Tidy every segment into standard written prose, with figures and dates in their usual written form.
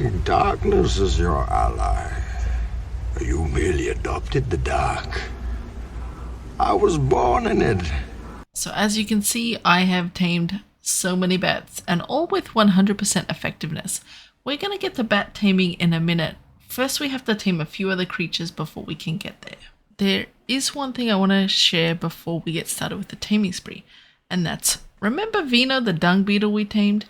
think darkness is your ally. You merely adopted the dark. I was born in it. So as you can see, I have tamed so many bats, and all with 100% effectiveness. We're going to get to bat taming in a minute. First we have to tame a few other creatures before we can get there. There is one thing I want to share before we get started with the taming spree, and that's, remember Vino, the dung beetle we tamed?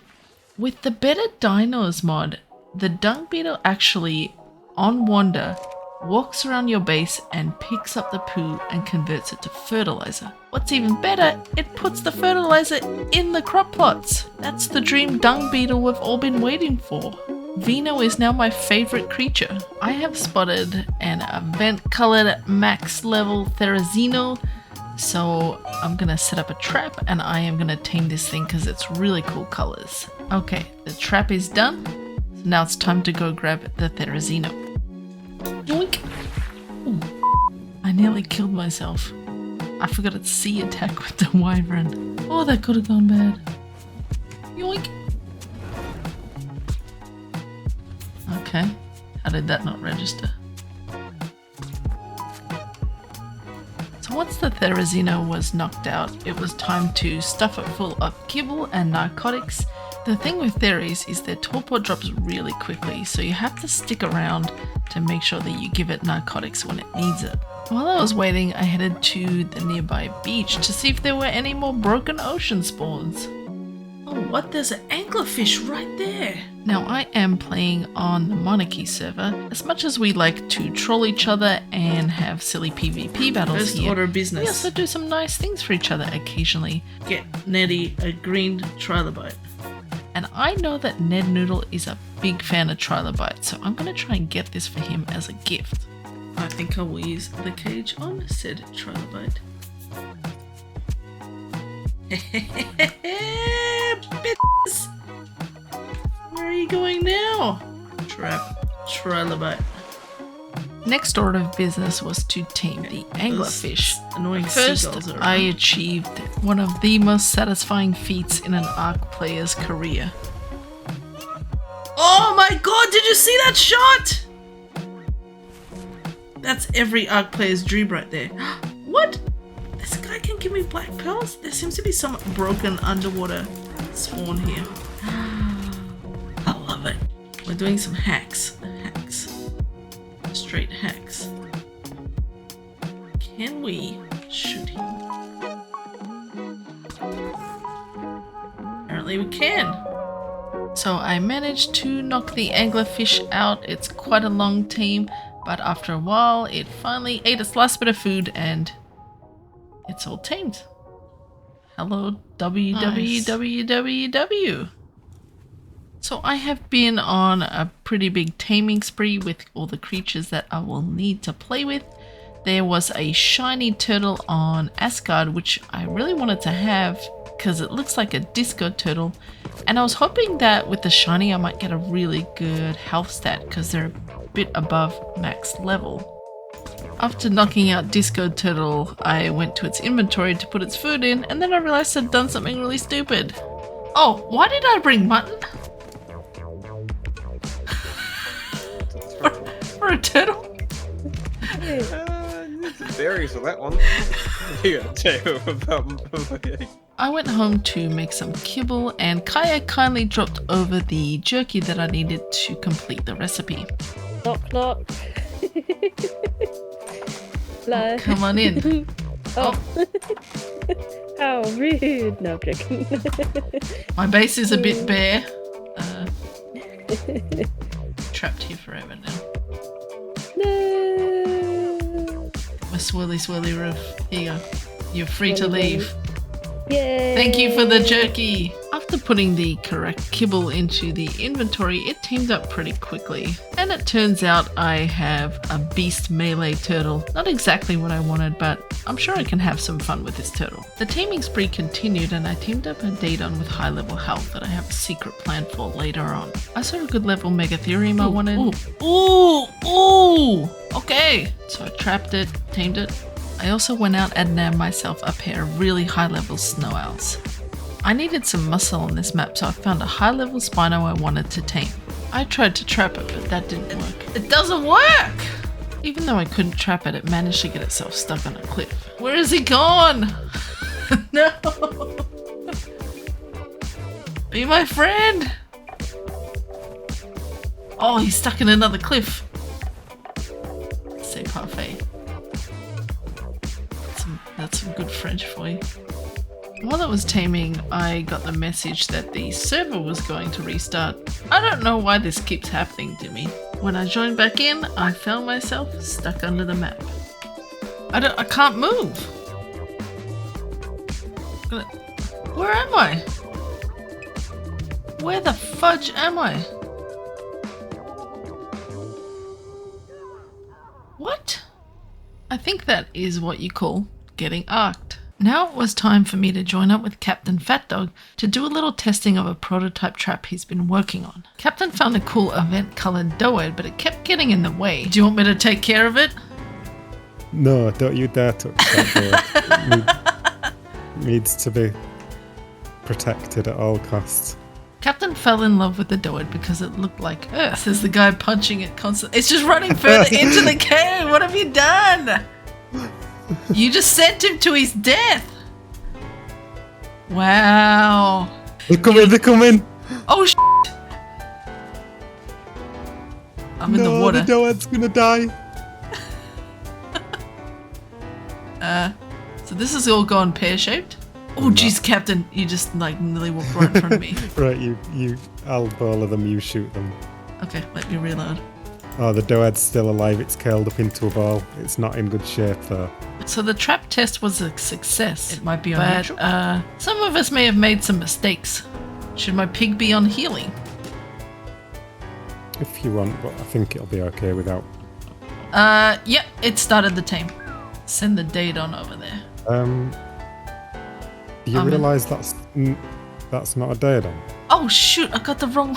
With the Better Dinos mod, the dung beetle actually, on wander, walks around your base and picks up the poo and converts it to fertilizer. What's even better, it puts the fertilizer in the crop plots. That's the dream dung beetle we've all been waiting for. Vino is now my favorite creature. I have spotted an event colored max level Therizino, so I'm gonna set up a trap and I am gonna tame this thing because it's really cool colors. Okay, the trap is done. So now it's time to go grab the Therizino. Yoink! Ooh, I nearly killed myself. I forgot its C attack with the wyvern. Oh, that could have gone bad. Yoink! Okay, how did that not register? So once the Therizino was knocked out, it was time to stuff it full of kibble and narcotics. The thing with Theris is their torpor drops really quickly, so you have to stick around to make sure that you give it narcotics when it needs it. While I was waiting, I headed to the nearby beach to see if there were any more broken ocean spawns. Oh, what? There's an anglerfish right there! Now, I am playing on the Monarchy server. As much as we like to troll each other and have silly PvP battles First here, order of business. we also do some nice things for each other occasionally. Get Nettie a green trilobite. And I know that Ned Noodle is a big fan of trilobites, so I'm going to try and get this for him as a gift. I think I will use the cage on said trilobite. Bitches! Where are you going now? Trap trilobite. Next order of business was to tame the anglerfish. Annoying First, seagulls are I around. achieved one of the most satisfying feats in an Ark player's career. Oh my god, did you see that shot? That's every Ark player's dream right there. What? This guy can give me black pearls? There seems to be some broken underwater spawn here. I love it. We're doing some hacks. Hacks. Straight hacks. Can we shoot him? Apparently we can. So I managed to knock the anglerfish out. It's quite a long tame, but after a while it finally ate its last bit of food and it's all tamed. Hello www. So I have been on a pretty big taming spree with all the creatures that I will need to play with. There was a shiny turtle on Asgard, which I really wanted to have because it looks like a disco turtle. And I was hoping that with the shiny I might get a really good health stat because they're a bit above max level. After knocking out Disco Turtle, I went to its inventory to put its food in, and then I realized I'd done something really stupid. Oh, why did I bring mutton? for a turtle? It varies for that one. You gotta tell about. I went home to make some kibble, and Kaya kindly dropped over the jerky that I needed to complete the recipe. Knock knock. Oh, come on in. Oh. How rude. No, I'm joking. My base is a bit bare. Trapped here forever now. No. My swirly roof. Here you go. You're free to leave. Yay. Thank you for the jerky. After putting the correct kibble into the inventory, it tamed up pretty quickly. And it turns out I have a beast melee turtle. Not exactly what I wanted, but I'm sure I can have some fun with this turtle. The taming spree continued and I tamed up a Daeodon with high level health that I have a secret plan for later on. I saw a good level megatherium I wanted. Ooh! Okay, so I trapped it, tamed it. I also went out and nabbed myself a pair of really high level snow owls. I needed some muscle on this map, so I found a high level Spino I wanted to tame. I tried to trap it, but that didn't work. It doesn't work! Even though I couldn't trap it, it managed to get itself stuck on a cliff. Where is he gone? No! Be my friend! Oh, he's stuck in another cliff. Say parfait. That's some good French for you. While I was taming, I got the message that the server was going to restart. I don't know why this keeps happening to me. When I joined back in, I found myself stuck under the map. I can't move. Where am I? Where the fudge am I? What? I think that is what you call getting arked. Now it was time for me to join up with Captain Fat Dog to do a little testing of a prototype trap he's been working on. Captain found a cool event-coloured Daeodon, but it kept getting in the way. Do you want me to take care of it? No, don't you dare touch that door. Needs to be protected at all costs. Captain fell in love with the Daeodon because it looked like Earth. There's the guy punching it constantly. It's just running further into the cave. What have you done? You just sent him to his death. Wow. They're coming, they're coming. Oh, I'm in the water. The Daeodon's gonna die. So this is all gone pear-shaped. Oh, jeez, Captain. You just, like, nearly walked right in front of me. Right, I'll bowl them, you shoot them. Okay, let me reload. Oh, the Daeodon's still alive. It's curled up into a ball. It's not in good shape, though. So the trap test was a success. It might be on but some of us may have made some mistakes. Should my pig be on healing? If you want, but I think it'll be okay without. Yep, it started the tame. Send the Daeodon over there. Do you realise that's not a Daeodon? Oh shoot, I got the wrong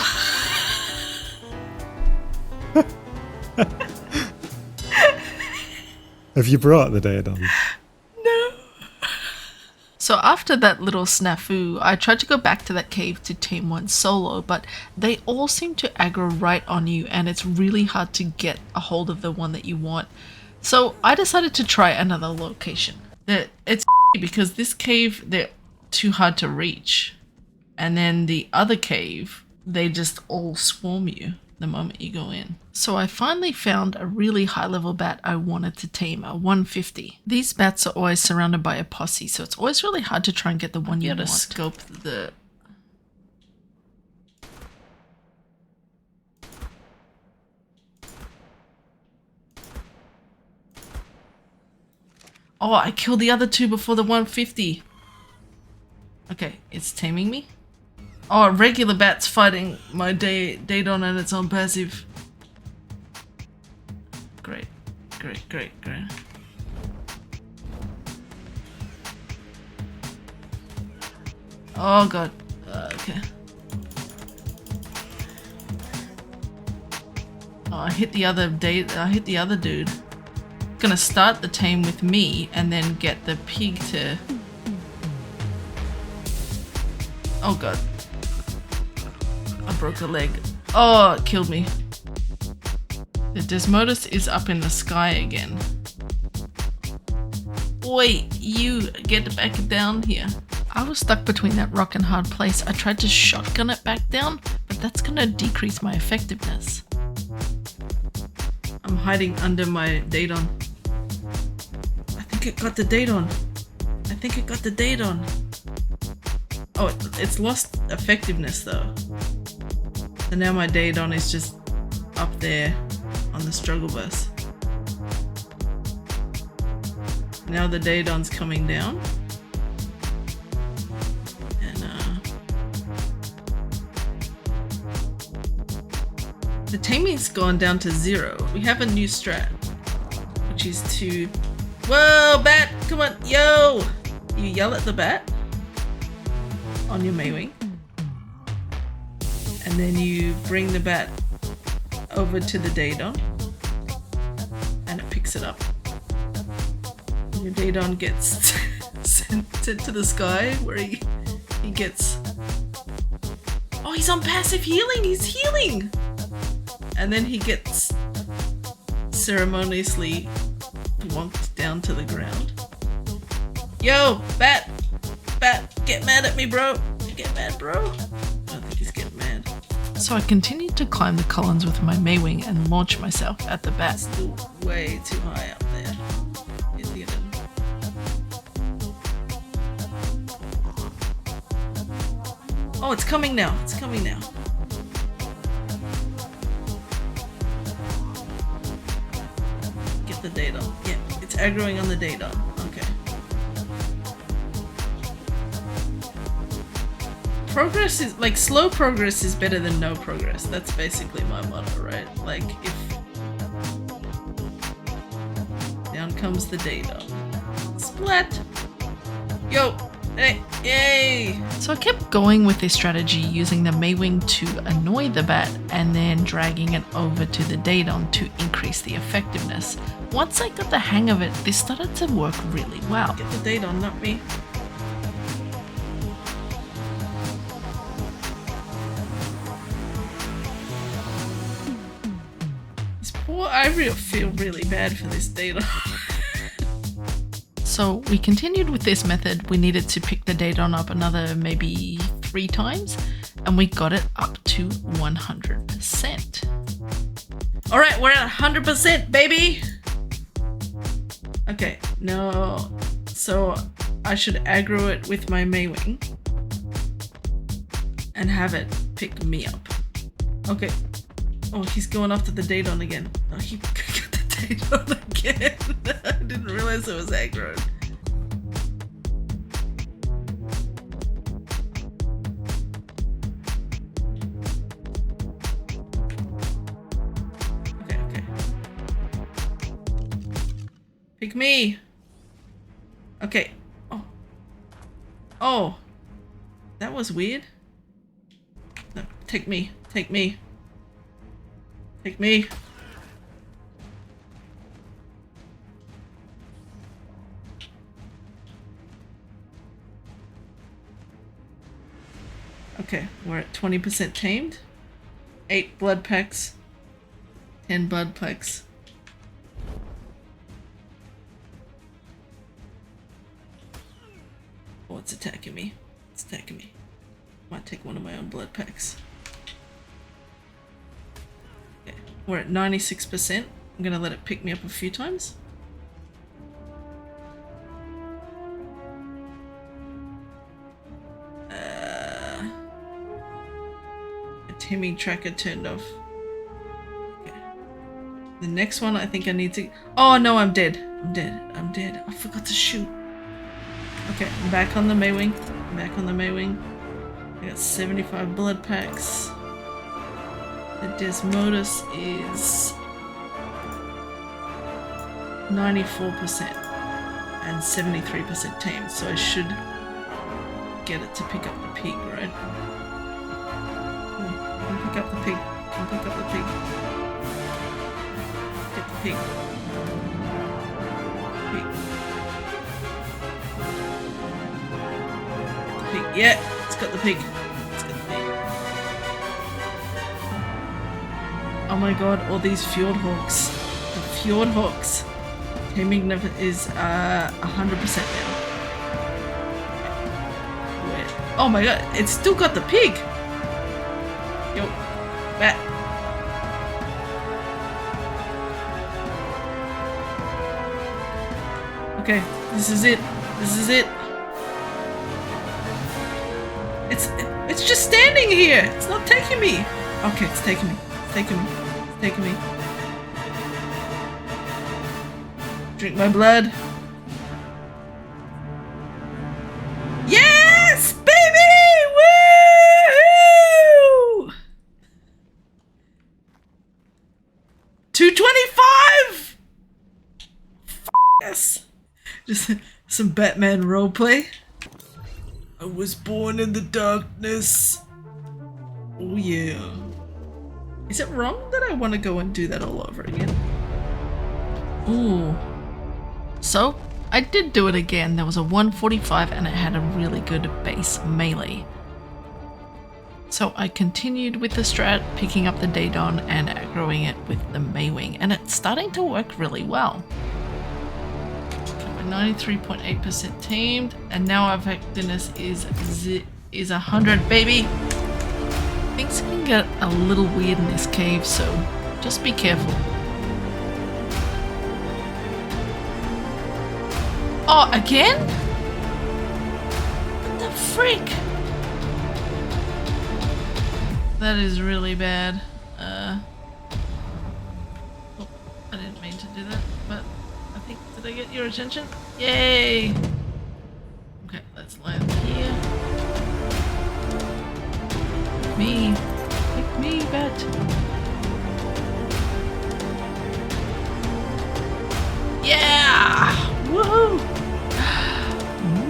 Have you brought the Daeodon? No. So after that little snafu, I tried to go back to that cave to tame one solo, but they all seem to aggro right on you and it's really hard to get a hold of the one that you want. So I decided to try another location. It's because this cave, they're too hard to reach. And then the other cave, they just all swarm you the moment you go in. So I finally found a really high level bat I wanted to tame, a 150. These bats are always surrounded by a posse, so it's always really hard to try and get the one you want. Scope the... Oh, I killed the other two before the 150. Okay, it's taming me. Oh, a regular bat's fighting my Daeodon and it's on passive. Great. Oh god. Okay. Oh, I hit the other dude. Gonna start the tame with me and then get the pig to... Oh god. I broke a leg. Oh, it killed me. The Desmodus is up in the sky again. Wait, you get back down here. I was stuck between that rock and hard place. I tried to shotgun it back down, but that's gonna decrease my effectiveness. I'm hiding under my Daeodon. I think it got the Daeodon. Oh, it's lost effectiveness though. So now my Daeodon is just up there on the struggle bus. Now the Daeodon's coming down. And the taming's gone down to 0. We have a new strat, which is to... Whoa, bat! Come on, yo! You yell at the bat on your Maywing. And then you bring the bat over to the Daeodon and it picks it up. And your Daeodon gets sent to the sky where he gets... Oh, he's on passive healing! He's healing! and then he gets ceremoniously wonked down to the ground. Yo, Bat! Bat, get mad at me, bro! Get mad, bro! I don't think he's getting mad. So I continued to climb the columns with my Maywing and launch myself at the bat. Still way too high up there. Oh, it's coming now. It's coming now. Get the Daeodon. Yeah, it's aggroing on the Daeodon. Okay. Progress is, like, slow progress is better than no progress. That's basically my motto, right? Like, if... Down comes the Daeodon. Splat! Yo! Hey! Yay! So I kept going with this strategy, using the Maywing to annoy the bat and then dragging it over to the Daeodon to increase the effectiveness. Once I got the hang of it, this started to work really well. Get the Daeodon, not me. This poor Ivory feel really bad for this Daeodon. So we continued with this method. We needed to pick the Daeodon up another maybe 3 times, and we got it up to 100%. Alright, we're at 100%, baby! Okay, no. So I should aggro it with my Maywing and have it pick me up. Okay. Oh, he's going after the Daeodon again. Oh, he got the Daeodon again. I didn't realize it was aggroed. Okay. Pick me. Okay. Oh. That was weird. No, take me. Take me. Take me. Okay, we're at 20% tamed. 8 blood packs. 10 blood packs. Oh, it's attacking me. It's attacking me. Might take one of my own blood packs. Okay, we're at 96%. I'm gonna let it pick me up a few times. Taming tracker turned off. Okay. The next one I think I need to... Oh no, I'm dead. I'm dead. I'm dead. I forgot to shoot. Okay, I'm back on the Maywing. I'm back on the Maywing. I got 75 blood packs. The Desmodus is 94% and 73% tame, so I should get it to pick up the pig, right? Come pick up the pig. Come pick up the pig. Get the pig. Pig. Get the pig. Yeah, it's got the pig. It's got the pig. Oh my god, all these Fjordhawks. The Fjordhawks. Taming never is 100% now. Wait. Oh my god, it's still got the pig! Yo, bat. Okay, this is it. This is it. It's just standing here. It's not taking me. Okay, it's taking me. It's taking me. It's taking me. Drink my blood. Yes, baby! Woo! 225! Yes. Just some Batman roleplay. I was born in the darkness. Oh yeah. Is it wrong that I want to go and do that all over again? Ooh. So, I did do it again. There was a 145 and it had a really good base melee. So I continued with the strat, picking up the Daeodon and aggroing it with the Maywing, and it's starting to work really well. Okay, we're 93.8% tamed, and now our effectiveness is 100, baby! Things can get a little weird in this cave, so just be careful. Oh, again? What the frick? That is really bad. Oh, I didn't mean to do that, but I think, did I get your attention? Yay! Okay, let's land here. Pick me, bat. Yeah! Woohoo!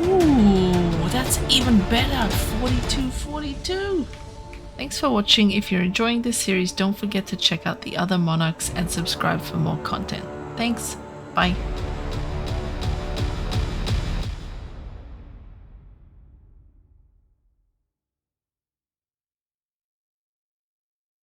Ooh, that's even better. 42. Thanks for watching. If you're enjoying this series, don't forget to check out the other monarchs and subscribe for more content. Thanks. Bye.